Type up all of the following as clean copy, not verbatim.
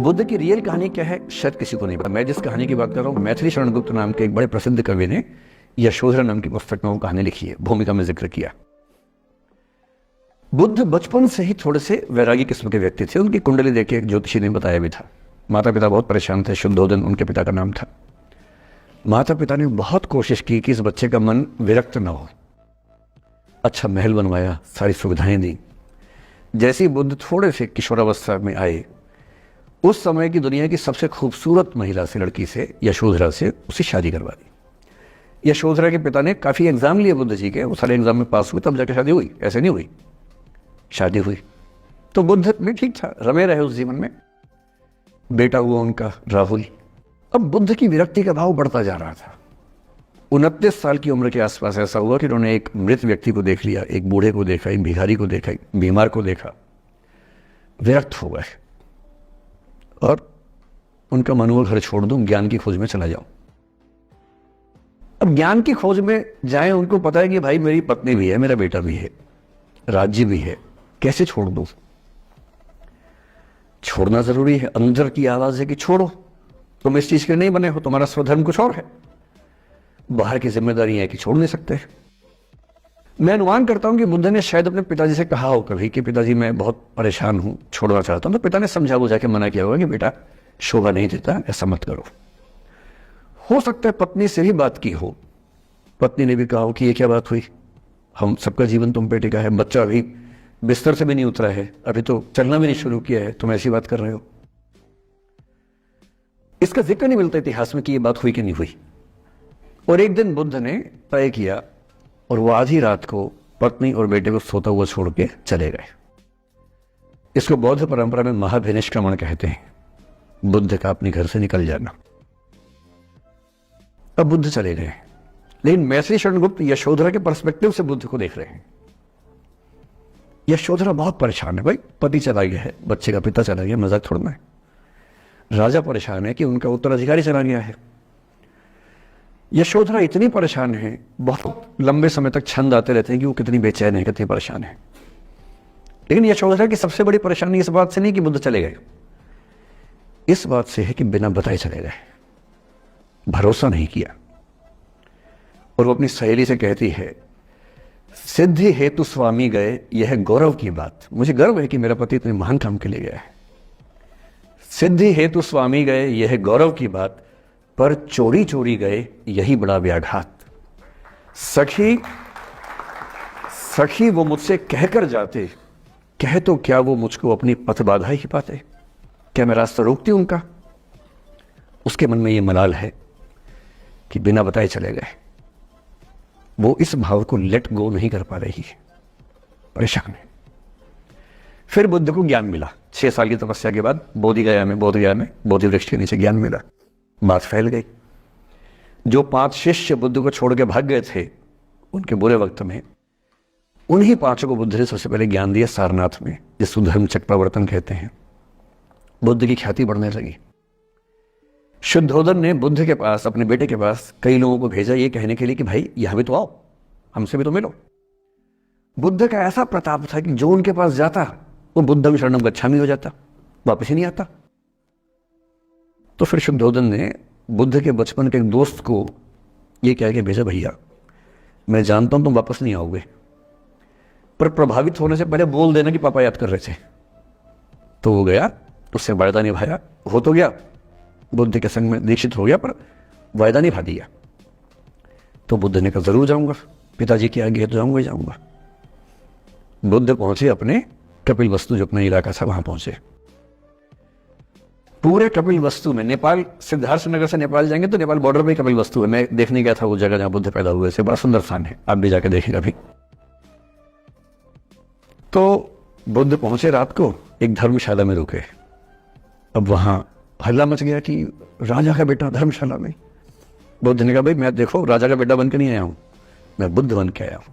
बुद्ध की रियल कहानी क्या है शायद किसी को नहीं पता। मैं जिस कहानी की बात कर रहा हूँ, मैथिली शरण गुप्त नाम के एक बड़े प्रसिद्ध कवि ने यशोधरा नाम की पुस्तक में वो कहानी लिखी है, भूमिका में जिक्र किया। बुद्ध बचपन से ही थोड़े से वैरागी किस्म के व्यक्ति थे। उनकी कुंडली देख के एक ज्योतिषी ने बताया भी था। माता पिता बहुत परेशान थे। शुद्धोदन उनके पिता का नाम था। माता पिता ने बहुत कोशिश की कि इस बच्चे का मन विरक्त न हो। अच्छा महल बनवाया, सारी सुविधाएं दी। जैसे ही बुद्ध थोड़े से किशोरावस्था में आए, उस समय की दुनिया की सबसे खूबसूरत महिला से, लड़की से, यशोधरा से उसकी शादी करवा दी। यशोधरा के पिता ने काफी एग्जाम लिए बुद्ध जी के, वो सारे एग्जाम में पास हुए तब जाकर शादी हुई, ऐसे नहीं हुई। शादी हुई तो बुद्ध भी ठीक था, रमे रहे उस जीवन में। बेटा हुआ उनका राहुल। अब बुद्ध की विरक्ति का भाव बढ़ता जा रहा था। 29 साल की उम्र के आसपास ऐसा हुआ कि उन्होंने एक मृत व्यक्ति को देख लिया, एक बूढ़े को देखा, एक भिखारी को देखा, एक बीमार को देखा। विरक्त हो गए और उनका मन हुआ घर छोड़ दूं, ज्ञान की खोज में चला जाऊं। अब ज्ञान की खोज में जाए, उनको पता है कि भाई मेरी पत्नी भी है, मेरा बेटा भी है, राज्य भी है, कैसे छोड़ दूं? छोड़ना जरूरी है। अंदर की आवाज है कि छोड़ो, तुम इस चीज के नहीं बने हो, तुम्हारा स्वधर्म कुछ और है। बाहर की जिम्मेदारी है कि छोड़ नहीं सकते। मैं अनुमान करता हूं कि बुद्ध ने शायद अपने पिताजी से कहा हो कभी कि पिताजी मैं बहुत परेशान हूं, छोड़ना चाहता हूं। तो पिता ने समझा बुझा के मना किया होगा कि बेटा शोभा नहीं देता, ऐसा मत करो। हो सकता है पत्नी से भी बात की हो। पत्नी ने भी कहा हो कि ये क्या बात हुई, हम सबका जीवन तुम पे टिका है, बच्चा अभी बिस्तर से भी नहीं उतरा है, अभी तो चलना भी नहीं शुरू किया है, तुम ऐसी बात कर रहे हो। इसका जिक्र नहीं मिलता इतिहास में कि ये बात हुई कि नहीं हुई। और एक दिन बुद्ध ने तय किया और वो आधी रात को पत्नी और बेटे को सोता हुआ छोड़ के चले गए। इसको बौद्ध परंपरा में महाभिनिष्क्रमण कहते हैं, बुद्ध का अपने घर से निकल जाना। अब बुद्ध चले गए, लेकिन मैथिली शरण गुप्त यशोधरा के पर्सपेक्टिव से बुद्ध को देख रहे हैं। यशोधरा बहुत परेशान है, भाई पति चला गया है, बच्चे का पिता चला गया, मजाक थोड़ा है। राजा परेशान है कि उनका उत्तराधिकारी चला गया है। यशोधरा इतनी परेशान है, बहुत लंबे समय तक छंद आते रहते हैं कि वो कितनी बेचैन है, कितनी परेशान है। लेकिन यशोधरा की सबसे बड़ी परेशानी इस बात से नहीं कि बुद्ध चले गए, इस बात से है कि बिना बताए चले गए, भरोसा नहीं किया। और वो अपनी सहेली से कहती है, सिद्धि हेतु स्वामी गए, यह गौरव की बात। मुझे गर्व है कि मेरा पति इतने महान काम के लिए गया है। सिद्धि हेतु स्वामी गए, यह गौरव की बात, पर चोरी चोरी गए, यही बड़ा व्याघात। सखी वो मुझसे कहकर जाते, कह तो क्या वो मुझको अपनी पथ बाधा ही पाते, क्या मैं रास्ता रोकती उनका? उसके मन में ये मलाल है कि बिना बताए चले गए। वो इस भाव को लेट गो नहीं कर पा रही है, परेशान है। फिर बुद्ध को ज्ञान मिला। 6 साल की तपस्या के बाद बोधगया में बोधि वृक्ष के नीचे ज्ञान मिला। बात फैल गई। जो 5 शिष्य बुद्ध को छोड़ के भाग गए थे उनके बुरे वक्त में, उन्हीं 5 को बुद्ध ने सबसे पहले ज्ञान दिया सारनाथ में, जिसको धर्म चक्रावर्तन कहते हैं। बुद्ध की ख्याति बढ़ने लगी। शुद्धोदन ने बुद्ध के पास, अपने बेटे के पास कई लोगों को भेजा ये कहने के लिए कि भाई यहां भी तो आओ, हमसे भी तो मिलो। बुद्ध का ऐसा प्रताप था कि जो उनके पास जाता वो बुद्धं शरणं गच्छामि हो जाता, वापस ही नहीं आता। तो फिर शुद्धोदन ने बुद्ध के बचपन के एक दोस्त को ये कह के भेजा, भैया मैं जानता हूं तुम वापस नहीं आओगे, पर प्रभावित होने से पहले बोल देना कि पापा याद कर रहे थे। तो वो गया, उससे वायदा निभाया, हो तो गया, बुद्ध के संग में दीक्षित हो गया, पर वायदा निभा दिया। तो बुद्ध ने कहा जरूर जाऊंगा, पिताजी की आज्ञा तो जाऊंगा ही जाऊंगा। बुद्ध पहुंचे अपने कपिलवस्तु, जो अपना इलाका था, वहां पहुंचे। पूरे कपिलवस्तु में, नेपाल सिद्धार्थनगर से नेपाल जाएंगे तो नेपाल बॉर्डर पे कपिलवस्तु है। मैं देखने गया था वो जगह जहां बुद्ध पैदा हुए थे, बड़ा सुंदर स्थान है, आप भी जाके देखेंगे अभी। तो बुद्ध पहुंचे रात को, एक धर्मशाला में रुके। अब वहां हल्ला मच गया कि राजा का बेटा धर्मशाला में। बुद्ध ने कहा, भाई मैं देखो राजा का बेटा बन के नहीं आया हूं, मैं बुद्ध बन के आया हूं।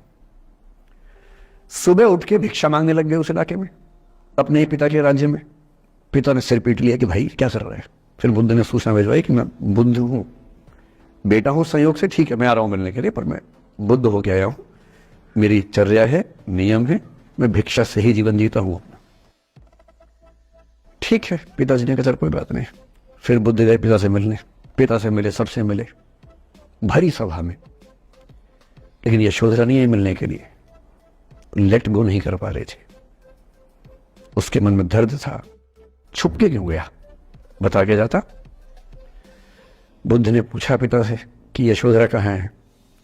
सुबह उठ के भिक्षा मांगने लग गए उस इलाके में, अपने ही पिता के राज्य में। पिता ने सिर पीट लिया कि भाई क्या कर रहा है। फिर बुद्ध ने सूचना भिजवाई कि मैं बुद्ध हूं, बेटा हूं संयोग से, ठीक है मैं आ रहा हूं मिलने के लिए, पर मैं बुद्ध होके आया हूं, मेरी चर्या है, नियम है, मैं भिक्षा से ही जीवन जीता हूं। ठीक है, पिताजी ने कहा चल कोई बात नहीं। फिर बुद्ध गए पिता से मिलने, पिता से मिले, सबसे मिले, भरी सभा में। लेकिन यशोधरा नहीं आई मिलने के लिए, लेट गो नहीं कर पा रहे थे। उसके मन में दर्द था, छुप के क्यों गया, बता के जाता। बुद्ध ने पूछा पिता से कि यशोधरा कहाँ है,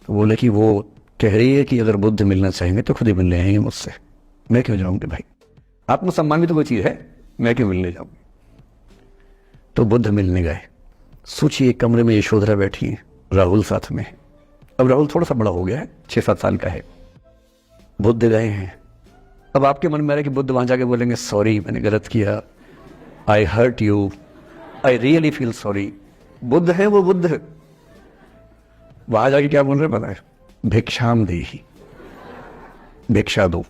तो बोले कि वो कह रही है कि अगर बुद्ध मिलना चाहेंगे तो खुद ही मिलने आएंगे मुझसे, मैं क्यों जाऊंगी भाई, आत्मसम्मान भी तो कोई चीज है, मैं क्यों मिलने जाऊंगी। तो बुद्ध मिलने गए। सोचिए कमरे में यशोधरा बैठी है, राहुल साथ में। अब राहुल थोड़ा सा बड़ा हो गया है, 6-7 साल का है। बुद्ध गए हैं। अब आपके मन में आ रहा है कि बुद्ध वहां जाके बोलेंगे सॉरी मैंने गलत किया, I hurt you, I really feel sorry. Buddha है वो बुद्ध। वहां जाके क्या बोल रहे पता है, भिक्षाम देहि, भिक्षा दो।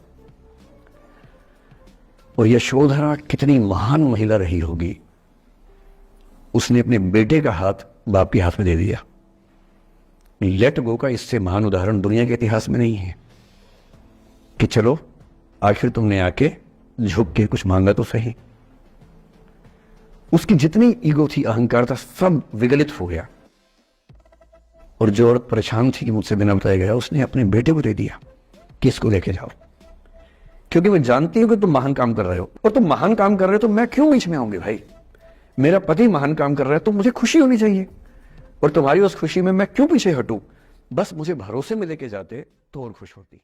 और यशोधरा कितनी महान महिला रही होगी, उसने अपने बेटे का हाथ बाप के हाथ में दे दिया। लेट गो का इससे महान उदाहरण दुनिया के इतिहास में नहीं है कि चलो आखिर तुमने आके झुक के कुछ मांगा तो सही। उसकी जितनी ईगो थी, अहंकार था, सब विगलित हो गया। और जो औरत परेशान थी कि मुझसे बिना बताया गया, उसने अपने बेटे को दे दिया कि इसको लेके जाओ, क्योंकि मैं जानती हूं कि तुम महान काम कर रहे हो, और तुम महान काम कर रहे हो तो मैं क्यों बीच में आऊंगी भाई। मेरा पति महान काम कर रहा है तो मुझे खुशी होनी चाहिए, और तुम्हारी उस खुशी में मैं क्यों पीछे हटूं। बस मुझे भरोसे में लेके जाते तो और खुश होती।